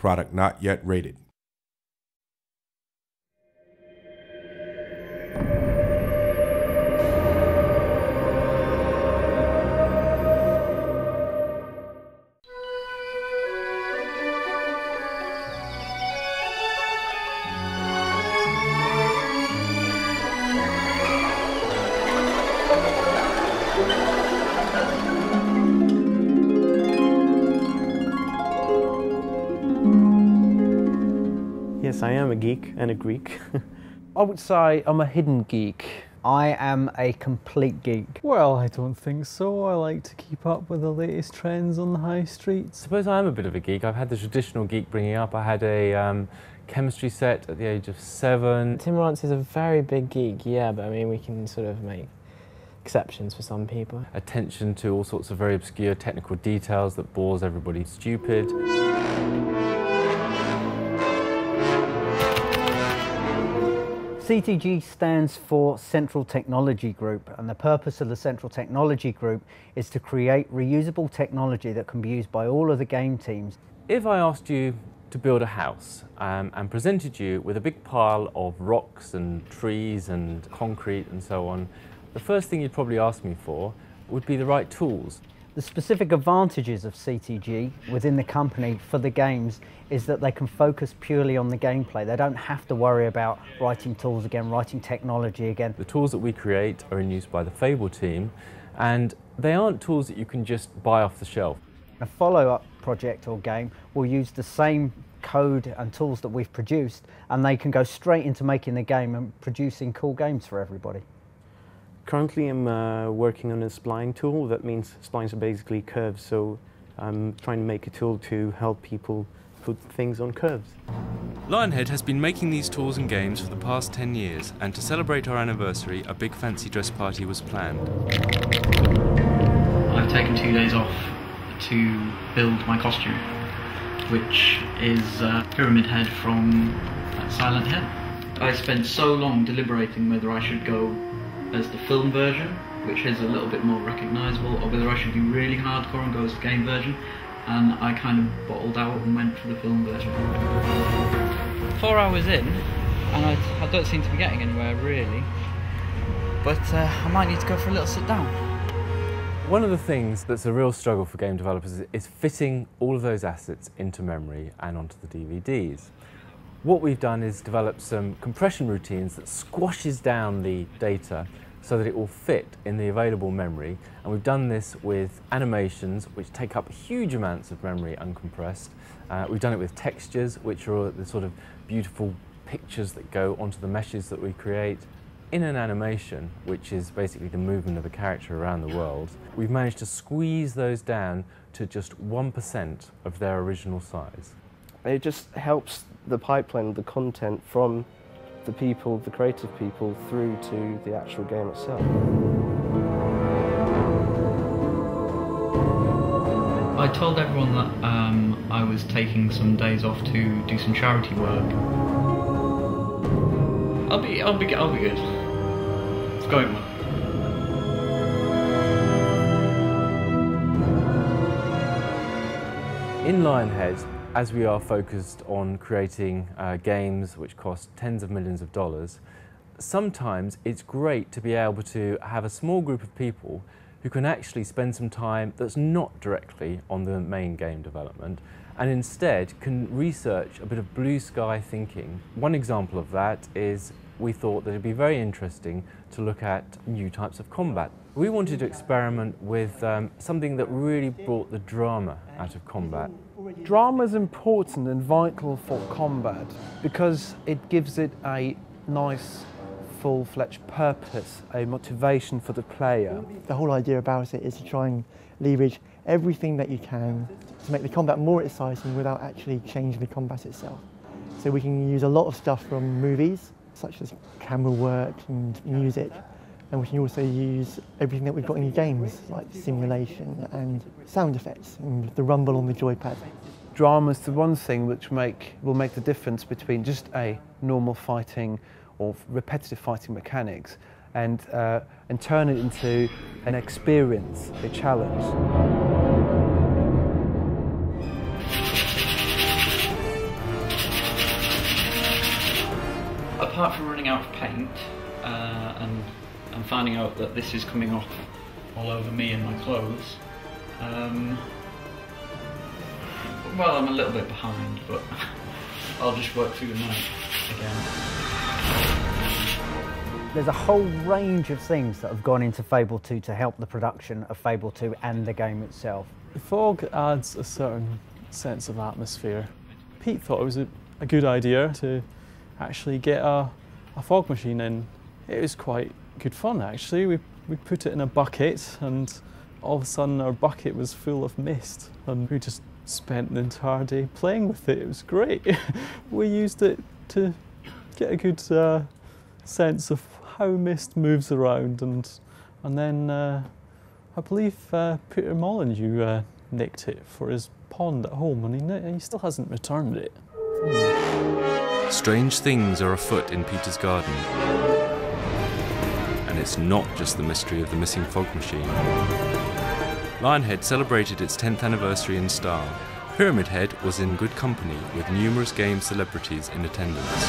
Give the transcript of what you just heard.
Product not yet rated. Yes, I am a geek and a Greek. I would say I'm a hidden geek. I am a complete geek. Well, I don't think so. I like to keep up with the latest trends on the high streets. I suppose I am a bit of a geek. I've had the traditional geek bringing up. I had a chemistry set at the age of 7. Tim Rance is a very big geek, yeah, but I mean, we can sort of make exceptions for some people. Attention to all sorts of very obscure technical details that bores everybody stupid. CTG stands for Central Technology Group, and the purpose of the Central Technology Group is to create reusable technology that can be used by all of the game teams. If I asked you to build a house and presented you with a big pile of rocks and trees and concrete and so on, the first thing you'd probably ask me for would be the right tools. The specific advantages of CTG within the company for the games is that they can focus purely on the gameplay. They don't have to worry about writing tools again, writing technology again. The tools that we create are in use by the Fable team, and they aren't tools that you can just buy off the shelf. A follow-up project or game will use the same code and tools that we've produced, and they can go straight into making the game and producing cool games for everybody. Currently I'm working on a spline tool. That means splines are basically curves, so I'm trying to make a tool to help people put things on curves. Lionhead has been making these tools and games for the past 10 years, and to celebrate our anniversary, a big fancy dress party was planned. I've taken 2 days off to build my costume, which is Pyramid Head from Silent Hill. I spent so long deliberating whether I should go as the film version, which is a little bit more recognisable, or whether I should be really hardcore and go as the game version, and I kind of bottled out and went for the film version. 4 hours in, and I don't seem to be getting anywhere really, but I might need to go for a little sit down. One of the things that's a real struggle for game developers is fitting all of those assets into memory and onto the DVDs. What we've done is develop some compression routines that squashes down the data so that it will fit in the available memory, and we've done this with animations which take up huge amounts of memory uncompressed. We've done it with textures, which are the sort of beautiful pictures that go onto the meshes that we create. In an animation, which is basically the movement of a character around the world, we've managed to squeeze those down to just 1% of their original size. It just helps the pipeline, the content from the people, the creative people, through to the actual game itself. I told everyone that I was taking some days off to do some charity work. I'll be good. It's going well. In Lionhead, as we are focused on creating games which cost tens of millions of dollars, sometimes it's great to be able to have a small group of people who can actually spend some time that's not directly on the main game development, and instead can research a bit of blue sky thinking. One example of that is we thought that it'd be very interesting to look at new types of combat. We wanted to experiment with something that really brought the drama out of combat. Drama is important and vital for combat because it gives it a nice, full-fledged purpose, a motivation for the player. The whole idea about it is to try and leverage everything that you can to make the combat more exciting without actually changing the combat itself. So we can use a lot of stuff from movies, such as camera work and music, and we can also use everything that we've got in games, like simulation and sound effects and the rumble on the joypad. Drama is the one thing which will make the difference between just a normal fighting or repetitive fighting mechanics and turn it into an experience, a challenge. apart from running out of paint and finding out that this is coming off all over me and my clothes, well, I'm a little bit behind, but I'll just work through the night again. There's a whole range of things that have gone into Fable II to help the production of Fable II and the game itself. The fog adds a certain sense of atmosphere. Pete thought it was a good idea to actually get a fog machine in. It was quite good fun actually. We put it in a bucket and all of a sudden our bucket was full of mist and we just spent the entire day playing with it. It was great. We used it to get a good sense of how mist moves around, and then I believe Peter Molyneux nicked it for his pond at home, and he still hasn't returned it. Strange things are afoot in Peter's garden. And it's not just the mystery of the missing fog machine. Lionhead celebrated its 10th anniversary in style. Pyramid Head was in good company with numerous game celebrities in attendance.